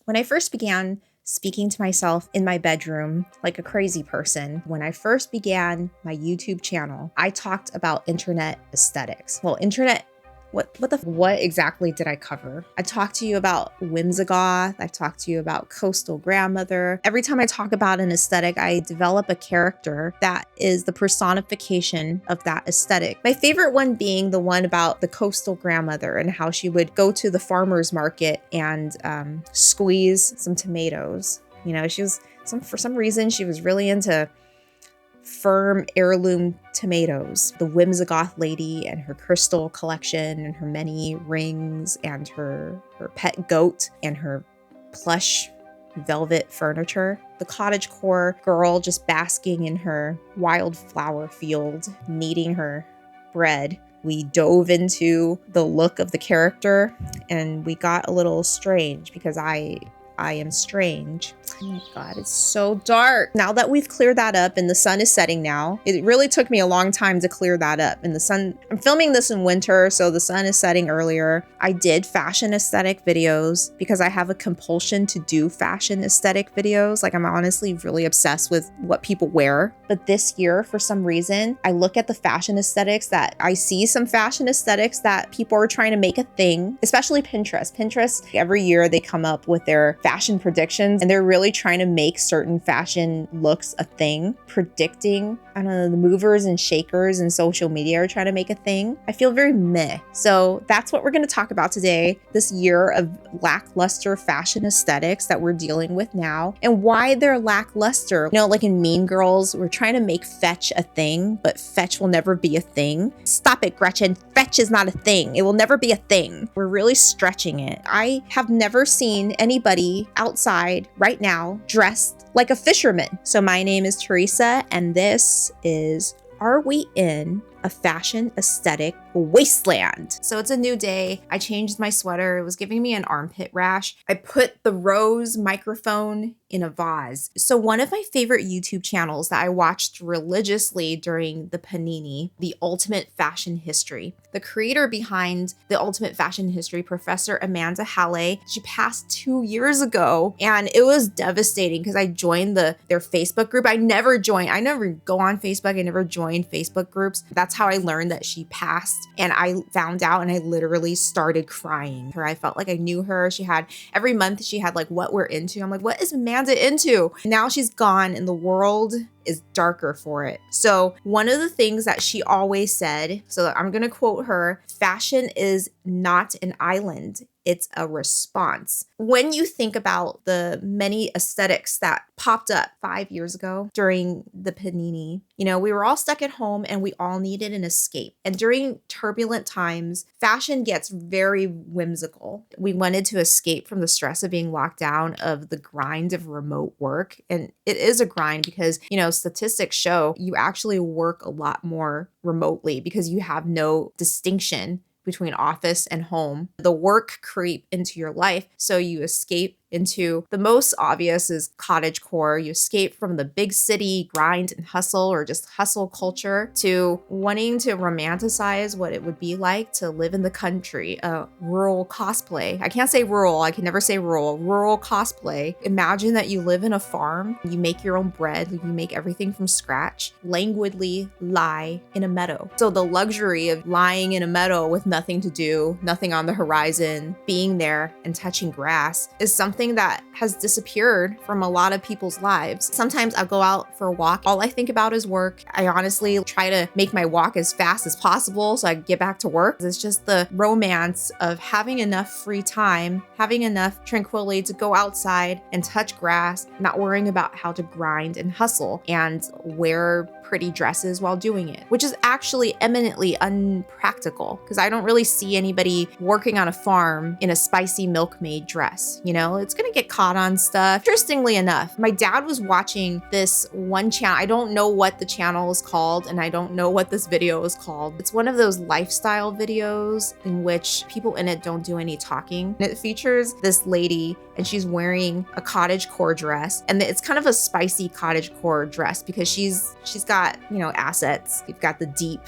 When I first began speaking to myself in my bedroom like a crazy person, when I first began my YouTube channel, I talked about internet aesthetics. Well, what exactly did I cover? I talked to you about whimsigoth. I talked to you about coastal grandmother. Every time I talk about an aesthetic, I develop a character that is the personification of that aesthetic. My favorite one being the one about the coastal grandmother and how she would go to the farmer's market and squeeze some tomatoes. You know, for some reason, she was really into firm heirloom tomatoes. The whimsigoth lady and her crystal collection and her many rings and her pet goat and her plush velvet furniture. The cottagecore girl just basking in her wildflower field, kneading her bread. We dove into the look of the character and we got a little strange because I am strange. Oh my God, it's so dark. Now that we've cleared that up and the sun is setting now, it really took me a long time to clear that up. And I'm filming this in winter, so the sun is setting earlier. I did fashion aesthetic videos because I have a compulsion to do fashion aesthetic videos. Like, I'm honestly really obsessed with what people wear. But this year, for some reason, I look at the fashion aesthetics that I see some fashion aesthetics that people are trying to make a thing, especially Pinterest. Pinterest, every year they come up with their fashion predictions and they're really trying to make certain fashion looks a thing, predicting, I don't know, the movers and shakers and social media are trying to make a thing. I feel very meh. So that's what we're going to talk about today, this year of lackluster fashion aesthetics that we're dealing with now and why they're lackluster. You know, like in Mean Girls, we're trying to make fetch a thing, but fetch will never be a thing. Stop it, Gretchen. Fetch is not a thing. It will never be a thing. We're really stretching it. I have never seen anybody outside right now dressed like a fisherman. So my name is Teresa, and this is Are We in a Fashion Aesthetic Wasteland? So it's a new day. I changed my sweater. It was giving me an armpit rash. I put the Rose microphone in a vase. So one of my favorite YouTube channels that I watched religiously during the Panini, The Ultimate Fashion History. The creator behind The Ultimate Fashion History, Professor Amanda Halley, she passed 2 years ago, and it was devastating because I joined their Facebook group. I never go on Facebook. I never joined Facebook groups. That's how I learned that she passed. And I found out and I literally started crying. I felt like I knew her. Every month she had like what we're into. I'm like, what is Amanda into? Now she's gone and the world is darker for it. So one of the things that she always said, so I'm going to quote her, fashion is not an island. It's a response. When you think about the many aesthetics that popped up 5 years ago during the Panini, you know, we were all stuck at home and we all needed an escape. And during turbulent times, fashion gets very whimsical. We wanted to escape from the stress of being locked down, of the grind of remote work. And it is a grind because, you know, statistics show you actually work a lot more remotely because you have no distinction between office and home. The work creep into your life, so you escape into the most obvious is cottagecore. You escape from the big city grind and hustle or just hustle culture to wanting to romanticize what it would be like to live in the country, rural cosplay. I can't say rural. I can never say rural. Rural cosplay. Imagine that you live in a farm. You make your own bread. You make everything from scratch. Languidly lie in a meadow. So the luxury of lying in a meadow with nothing to do, nothing on the horizon, being there and touching grass is something that has disappeared from a lot of people's lives. Sometimes I'll go out for a walk. All I think about is work. I honestly try to make my walk as fast as possible so I can get back to work. It's just the romance of having enough free time, having enough tranquility to go outside and touch grass, not worrying about how to grind and hustle and wear pretty dresses while doing it, which is actually eminently unpractical because I don't really see anybody working on a farm in a spicy milkmaid dress. You know, it's gonna get caught on stuff. Interestingly enough, my dad was watching this one channel. I don't know what the channel is called and I don't know what this video is called. It's one of those lifestyle videos in which people in it don't do any talking. And it features this lady and she's wearing a cottagecore dress, and it's kind of a spicy cottagecore dress because she's got, you know, assets. You've got the deep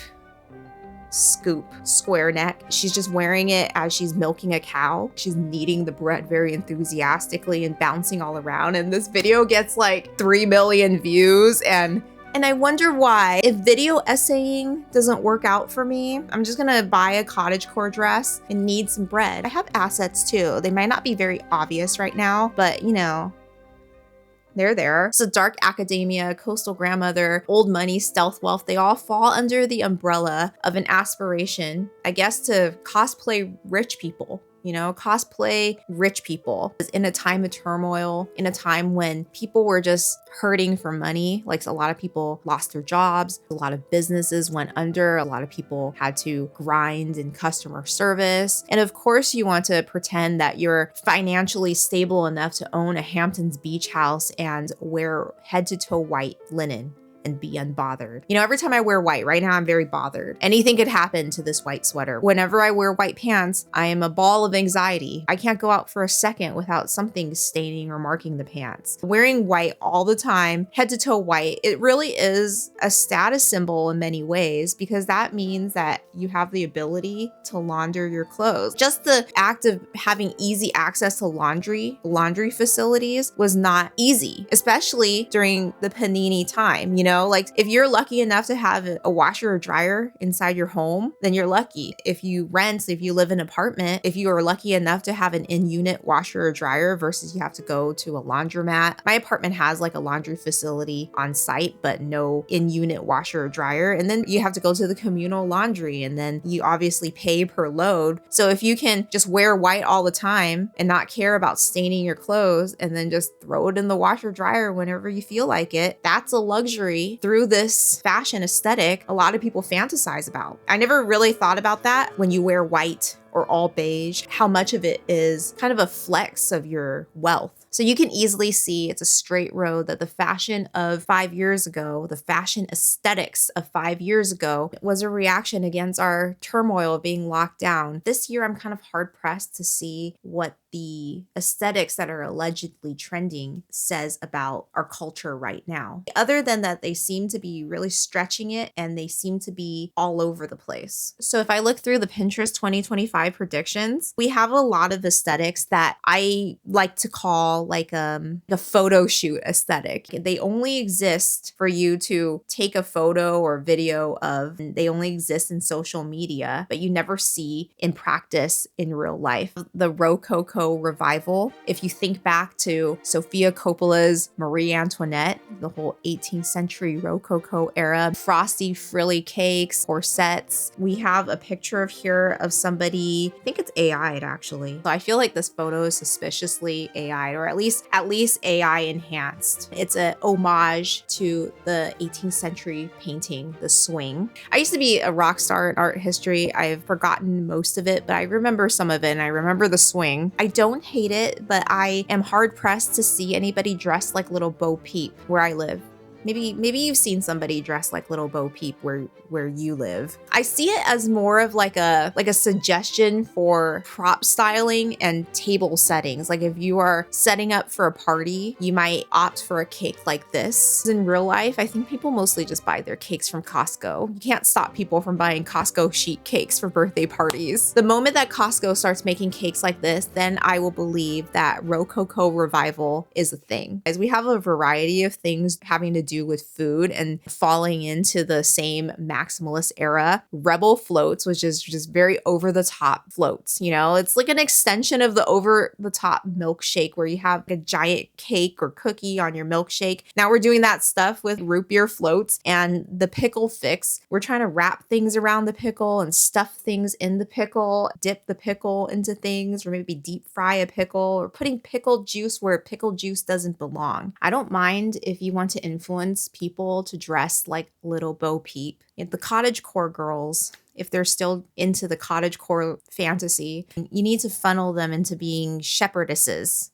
scoop square neck. She's just wearing it as she's milking a cow. She's kneading the bread very enthusiastically and bouncing all around. And this video gets like 3 million views, and I wonder why. If video essaying doesn't work out for me, I'm just gonna buy a cottagecore dress and knead some bread. I have assets too. They might not be very obvious right now, but you know, they're there. So dark academia, coastal grandmother, old money, stealth wealth, they all fall under the umbrella of an aspiration, I guess, to cosplay rich people. You know, cosplay rich people in a time of turmoil, in a time when people were just hurting for money. Like a lot of people lost their jobs, a lot of businesses went under, a lot of people had to grind in customer service. And of course, you want to pretend that you're financially stable enough to own a Hamptons beach house and wear head to toe white linen and be unbothered. You know, every time I wear white, right now I'm very bothered. Anything could happen to this white sweater. Whenever I wear white pants, I am a ball of anxiety. I can't go out for a second without something staining or marking the pants. Wearing white all the time, head to toe white, it really is a status symbol in many ways, because that means that you have the ability to launder your clothes. Just the act of having easy access to laundry facilities was not easy, especially during the panini time. You know, like if you're lucky enough to have a washer or dryer inside your home, then you're lucky. If you live in an apartment, if you are lucky enough to have an in-unit washer or dryer versus you have to go to a laundromat. My apartment has like a laundry facility on site, but no in-unit washer or dryer. And then you have to go to the communal laundry, and then you obviously pay per load. So if you can just wear white all the time and not care about staining your clothes and then just throw it in the washer dryer whenever you feel like it, that's a luxury through this fashion aesthetic a lot of people fantasize about. I never really thought about that when you wear white or all beige, how much of it is kind of a flex of your wealth. So you can easily see it's a straight road that the fashion of 5 years ago, the fashion aesthetics of 5 years ago, was a reaction against our turmoil of being locked down. This year, I'm kind of hard pressed to see what the aesthetics that are allegedly trending says about our culture right now. Other than that, they seem to be really stretching it and they seem to be all over the place. So if I look through the Pinterest 2025 predictions, we have a lot of aesthetics that I like to call like the photo shoot aesthetic. They only exist for you to take a photo or video of. They only exist in social media, but you never see in practice in real life. The Rococo Revival, if you think back to Sofia Coppola's Marie Antoinette, the whole 18th century Rococo era, frosty frilly cakes, corsets. We have a picture of here of somebody, I think it's AI'd actually. So I feel like this photo is suspiciously AI'd, or at least AI enhanced. It's a homage to the 18th century painting, The Swing. I used to be a rock star in art history. I've forgotten most of it, but I remember some of it, and I remember The Swing. I don't hate it, but I am hard pressed to see anybody dressed like Little Bo Peep where I live. Maybe you've seen somebody dressed like Little Bo Peep where you live. I see it as more of like a suggestion for prop styling and table settings. Like if you are setting up for a party, you might opt for a cake like this. In real life, I think people mostly just buy their cakes from Costco. You can't stop people from buying Costco sheet cakes for birthday parties. The moment that Costco starts making cakes like this, then I will believe that Rococo Revival is a thing. As we have a variety of things having to do with food and falling into the same maximalist era. Rebel floats, which is just very over the top floats. You know, it's like an extension of the over the top milkshake where you have a giant cake or cookie on your milkshake. Now we're doing that stuff with root beer floats and the pickle fix. We're trying to wrap things around the pickle and stuff things in the pickle, dip the pickle into things, or maybe deep fry a pickle, or putting pickle juice where pickle juice doesn't belong. I don't mind if you want to influence people to dress like Little Bo Peep. The cottagecore girls, if they're still into the cottagecore fantasy, you need to funnel them into being shepherdesses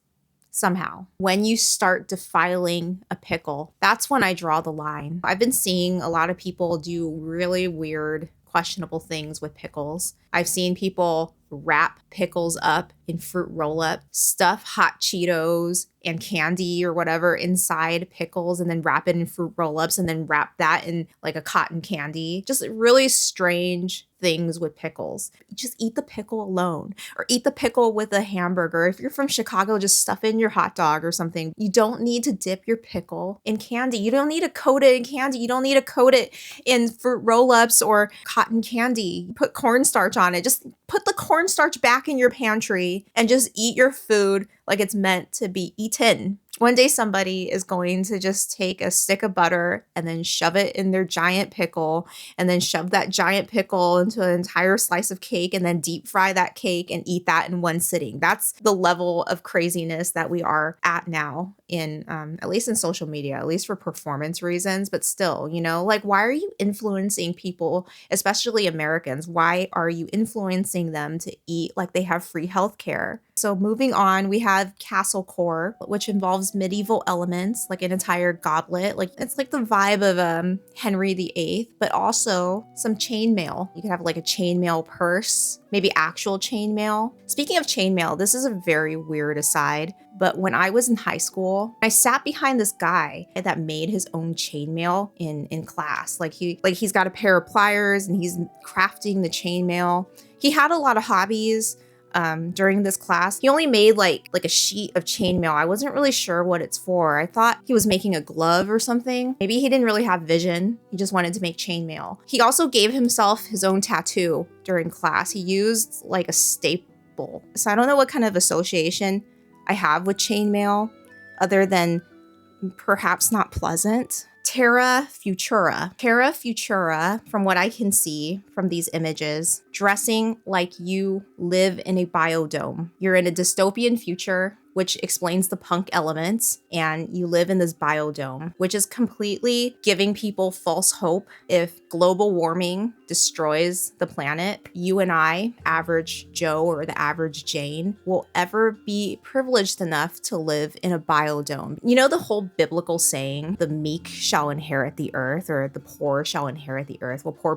somehow. When you start defiling a pickle, that's when I draw the line. I've been seeing a lot of people do really weird, questionable things with pickles. I've seen people wrap pickles up in fruit roll-up, stuff hot Cheetos and candy or whatever inside pickles, and then wrap it in fruit roll-ups, and then wrap that in like a cotton candy. Just really strange things with pickles. Just eat the pickle alone, or eat the pickle with a hamburger. If you're from Chicago, just stuff it in your hot dog or something. You don't need to dip your pickle in candy. You don't need to coat it in candy. You don't need to coat it in fruit roll-ups or cotton candy. Put cornstarch on it. Just put the cornstarch back in your pantry and just eat your food like it's meant to be eaten. One day somebody is going to just take a stick of butter and then shove it in their giant pickle, and then shove that giant pickle into an entire slice of cake, and then deep fry that cake and eat that in one sitting. That's the level of craziness that we are at now in, at least in social media, at least for performance reasons. But still, you know, like, why are you influencing people, especially Americans? Why are you influencing them to eat like they have free healthcare? So moving on, we have Castlecore, which involves medieval elements, like an entire goblet. Like, it's like the vibe of Henry VIII, but also some chainmail. You could have like a chainmail purse, maybe actual chainmail. Speaking of chainmail, this is a very weird aside, but when I was in high school, I sat behind this guy that made his own chainmail in class. He's got a pair of pliers and he's crafting the chainmail. He had a lot of hobbies. During this class, he only made like a sheet of chainmail. I wasn't really sure what it's for. I thought he was making a glove or something. Maybe he didn't really have vision. He just wanted to make chainmail. He also gave himself his own tattoo during class. He used like a staple. So I don't know what kind of association I have with chainmail other than perhaps not pleasant. Terra futura. Terra futura, from what I can see from these images, dressing like you live in a biodome. You're in a dystopian future, which explains the punk elements, and you live in this biodome, which is completely giving people false hope. If global warming destroys the planet, you and I, average Joe or the average Jane, will ever be privileged enough to live in a biodome. You know the whole biblical saying, the meek shall inherit the earth, or the poor shall inherit the earth. Well, poor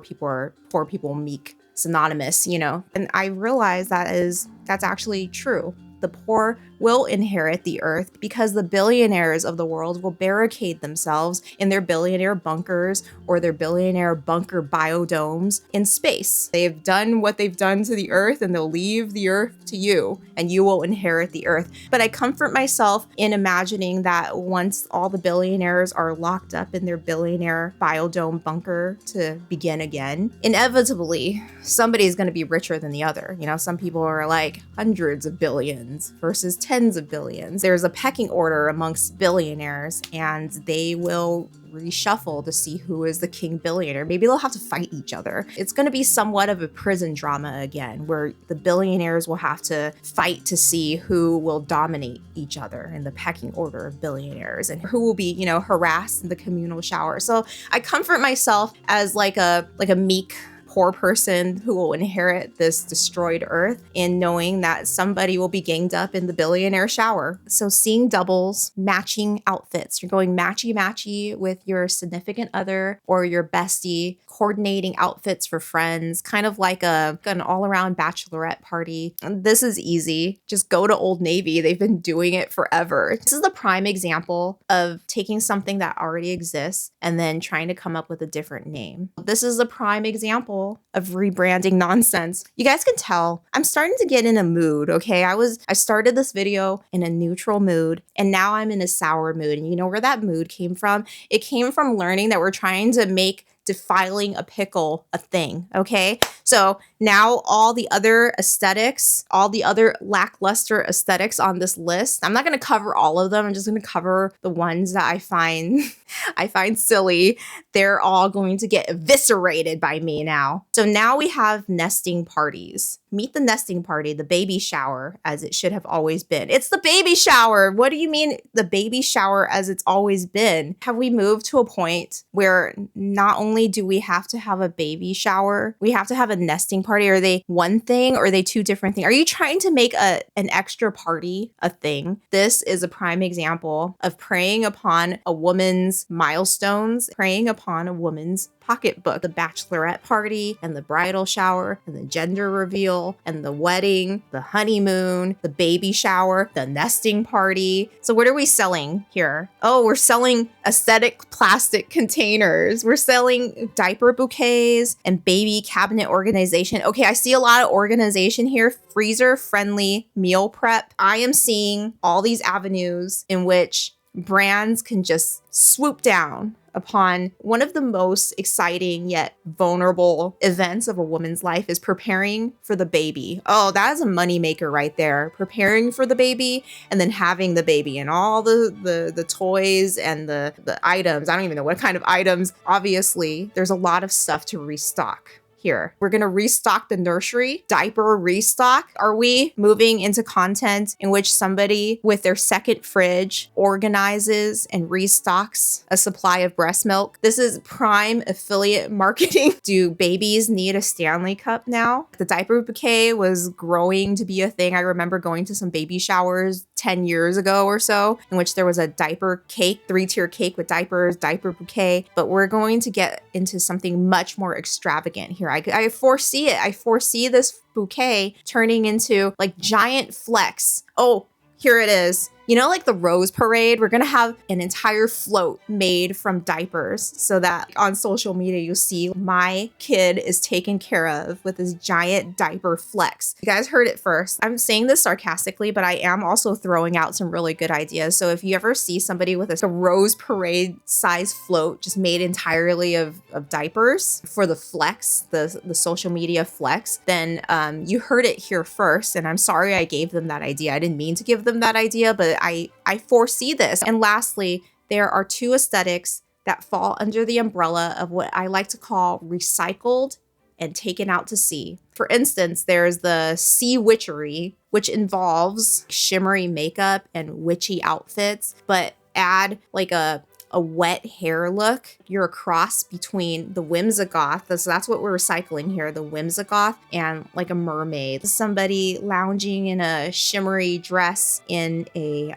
people, meek, synonymous, you know? And I realize that's actually true. The poor will inherit the earth because the billionaires of the world will barricade themselves in their billionaire bunkers or their billionaire bunker biodomes in space. They've done what they've done to the earth, and they'll leave the earth to you, and you will inherit the earth. But I comfort myself in imagining that once all the billionaires are locked up in their billionaire biodome bunker to begin again, inevitably somebody's going to be richer than the other. You know, some people are like hundreds of billions versus tens of billions. There's a pecking order amongst billionaires, and they will reshuffle to see who is the king billionaire. Maybe they'll have to fight each other. It's going to be somewhat of a prison drama again, where the billionaires will have to fight to see who will dominate each other in the pecking order of billionaires, and who will be, you know, harassed in the communal shower. So I comfort myself as like a meek poor person who will inherit this destroyed earth, in knowing that somebody will be ganged up in the billionaire shower. So seeing doubles, matching outfits, you're going matchy-matchy with your significant other or your bestie, coordinating outfits for friends, kind of like an all-around bachelorette party. And this is easy. Just go to Old Navy. They've been doing it forever. This is the prime example of taking something that already exists and then trying to come up with a different name. This is the prime example of rebranding nonsense. You guys can tell I'm starting to get in a mood, okay? I started this video in a neutral mood, and now I'm in a sour mood. And you know where that mood came from? It came from learning that we're trying to make defiling a pickle a thing, okay? So now all the other aesthetics, all the other lackluster aesthetics on this list, I'm not going to cover all of them. I'm just going to cover the ones that I find silly. They're all going to get eviscerated by me now. So now we have nesting parties. Meet the nesting party, the baby shower, as it should have always been. It's the baby shower. What do you mean the baby shower as it's always been? Have we moved to a point where not only do we have to have a baby shower, we have to have a nesting party? Are they one thing or are they two different things? Are you trying to make an extra party a thing? This is a prime example of preying upon a woman's milestones, preying upon a woman's pocketbook, the bachelorette party and the bridal shower and the gender reveal and the wedding, the honeymoon, the baby shower, the nesting party. So what are we selling here? Oh, we're selling aesthetic plastic containers. We're selling diaper bouquets and baby cabinet organization. Okay, I see a lot of organization here. Freezer friendly meal prep. I am seeing all these avenues in which brands can just swoop down upon one of the most exciting yet vulnerable events of a woman's life is preparing for the baby. Oh, that is a moneymaker right there. Preparing for the baby and then having the baby and all the toys and the items. I don't even know what kind of items. Obviously, there's a lot of stuff to restock. Here, we're gonna restock the nursery, diaper restock. Are we moving into content in which somebody with their second fridge organizes and restocks a supply of breast milk? This is prime affiliate marketing. Do babies need a Stanley Cup now? The diaper bouquet was growing to be a thing. I remember going to some baby showers 10 years ago or so, in which there was a diaper cake, 3-tier cake with diapers, diaper bouquet, but we're going to get into something much more extravagant here. I foresee it. I foresee this bouquet turning into like giant flecks. Oh, here it is. You know, like the Rose Parade, we're gonna have an entire float made from diapers so that on social media, you'll see my kid is taken care of with this giant diaper flex. You guys heard it first. I'm saying this sarcastically, but I am also throwing out some really good ideas. So if you ever see somebody with a Rose Parade size float just made entirely of diapers for the flex, the social media flex, then you heard it here first. And I'm sorry I gave them that idea. I didn't mean to give them that idea, but I foresee this. And lastly, there are two aesthetics that fall under the umbrella of what I like to call recycled and taken out to sea. For instance, there's the sea witchery, which involves shimmery makeup and witchy outfits, but add like a wet hair look. You're a cross between the whimsigoth, so that's what we're recycling here, the whimsigoth, and like a mermaid. Somebody lounging in a shimmery dress in a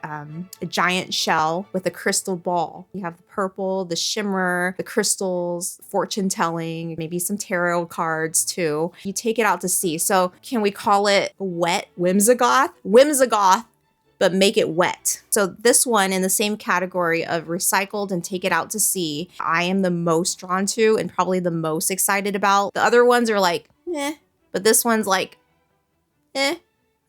giant shell with a crystal ball. You have the purple, the shimmer, the crystals, fortune telling, maybe some tarot cards too. You take it out to sea. So can we call it wet whimsigoth? Whimsigoth, but make it wet. So this one in the same category of recycled and take it out to sea, I am the most drawn to and probably the most excited about. The other ones are like, eh, but this one's like, eh.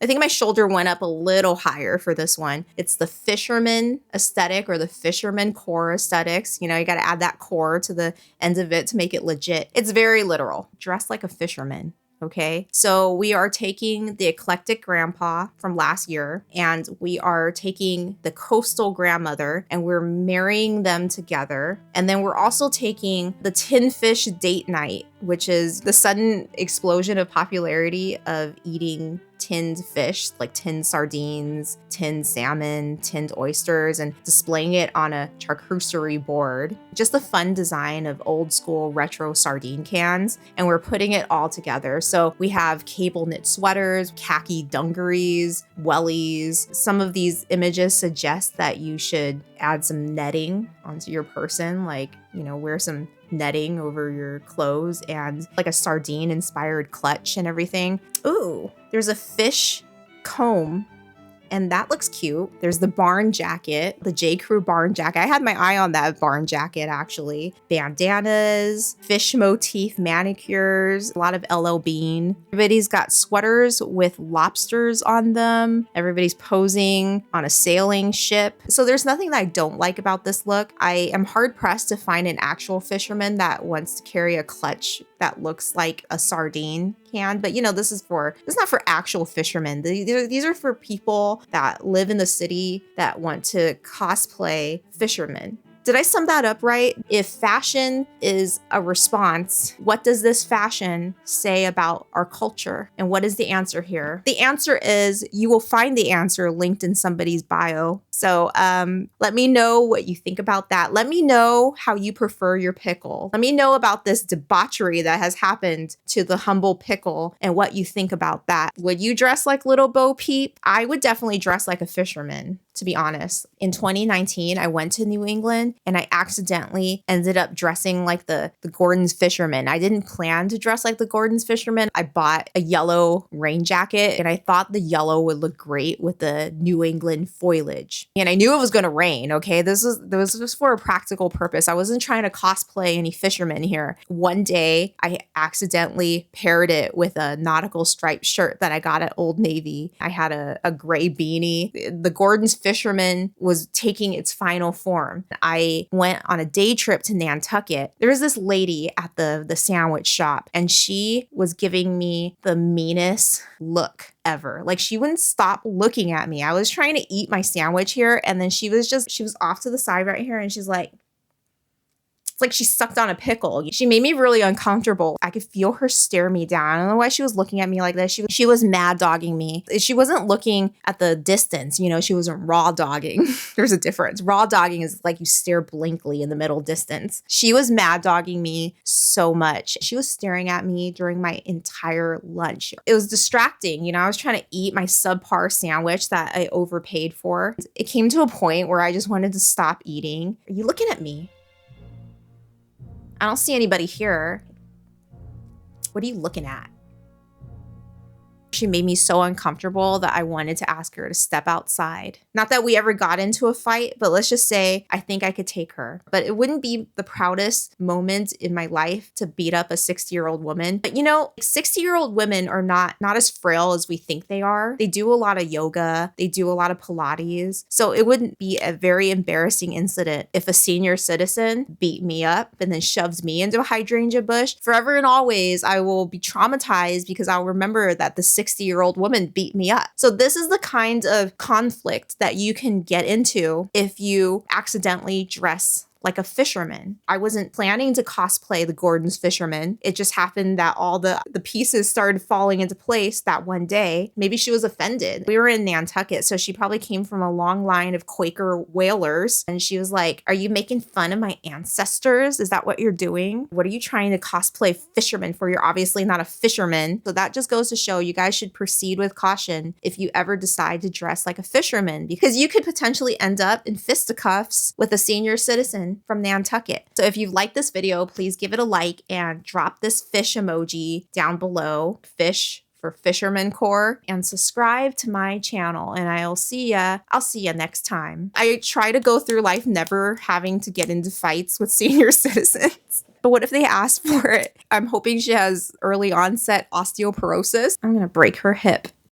I think my shoulder went up a little higher for this one. It's the Fisherman Aesthetic or the Fisherman Core Aesthetics. You know, you got to add that core to the end of it to make it legit. It's very literal. Dress like a fisherman. Okay, so we are taking the eclectic grandpa from last year and we are taking the coastal grandmother and we're marrying them together. And then we're also taking the tin fish date night, which is the sudden explosion of popularity of eating tinned fish, like tinned sardines, tinned salmon, tinned oysters, and displaying it on a charcuterie board. Just a fun design of old school retro sardine cans. And we're putting it all together. So we have cable knit sweaters, khaki dungarees, wellies. Some of these images suggest that you should add some netting onto your person, like, you know, wear some netting over your clothes and like a sardine inspired clutch and everything. Ooh, there's a fish comb and that looks cute. There's the barn jacket, the J. Crew barn jacket. I had my eye on that barn jacket actually. Bandanas, fish motif manicures, a lot of LL Bean. Everybody's got sweaters with lobsters on them. Everybody's posing on a sailing ship. So there's nothing that I don't like about this look. I am hard pressed to find an actual fisherman that wants to carry a clutch that looks like a sardine can, but you know, this is not for actual fishermen. These are for people that live in the city that want to cosplay fishermen. Did I sum that up right? If fashion is a response, what does this fashion say about our culture? And what is the answer here? The answer is, you will find the answer linked in somebody's bio. So let me know what you think about that. Let me know how you prefer your pickle. Let me know about this debauchery that has happened to the humble pickle and what you think about that. Would you dress like Little Bo Peep? I would definitely dress like a fisherman, to be honest. In 2019, I went to New England and I accidentally ended up dressing like the Gordon's Fisherman. I didn't plan to dress like the Gordon's Fisherman. I bought a yellow rain jacket and I thought the yellow would look great with the New England foliage. And I knew it was going to rain, okay? This was just for a practical purpose. I wasn't trying to cosplay any fishermen here. One day, I accidentally paired it with a nautical striped shirt that I got at Old Navy. I had a gray beanie. The Gordon's Fisherman was taking its final form. I went on a day trip to Nantucket. There was this lady at the sandwich shop, and she was giving me the meanest look ever. Like, she wouldn't stop looking at me. I was trying to eat my sandwich here, and then she was off to the side right here, and she's like, it's like she sucked on a pickle. She made me really uncomfortable. I could feel her stare me down. I don't know why she was looking at me like that. She was mad dogging me. She wasn't looking at the distance, you know, she wasn't raw dogging. There's a difference. Raw dogging is like you stare blankly in the middle distance. She was mad dogging me so much. She was staring at me during my entire lunch. It was distracting. You know, I was trying to eat my subpar sandwich that I overpaid for. It came to a point where I just wanted to stop eating. Are you looking at me? I don't see anybody here. What are you looking at? She made me so uncomfortable that I wanted to ask her to step outside. Not that we ever got into a fight, but let's just say I think I could take her. But it wouldn't be the proudest moment in my life to beat up a 60-year-old woman. But you know, 60-year-old women are not as frail as we think they are. They do a lot of yoga. They do a lot of Pilates. So it wouldn't be a very embarrassing incident if a senior citizen beat me up and then shoves me into a hydrangea bush. Forever and always, I will be traumatized because I'll remember that the 60-year-old woman beat me up. So this is the kind of conflict that you can get into if you accidentally dress like a fisherman. I wasn't planning to cosplay the Gordon's Fisherman. It just happened that all the pieces started falling into place that one day. Maybe she was offended. We were in Nantucket, so she probably came from a long line of Quaker whalers. And she was like, are you making fun of my ancestors? Is that what you're doing? What are you trying to cosplay fisherman for? You're obviously not a fisherman. So that just goes to show you guys should proceed with caution if you ever decide to dress like a fisherman, because you could potentially end up in fisticuffs with a senior citizen from Nantucket. So if you like this video, please give it a like and drop this fish emoji down below, fish for Fisherman Core, and subscribe to my channel. And I'll see ya next time. I try to go through life never having to get into fights with senior citizens. But what if they ask for it? I'm hoping she has early onset osteoporosis. I'm gonna break her hip.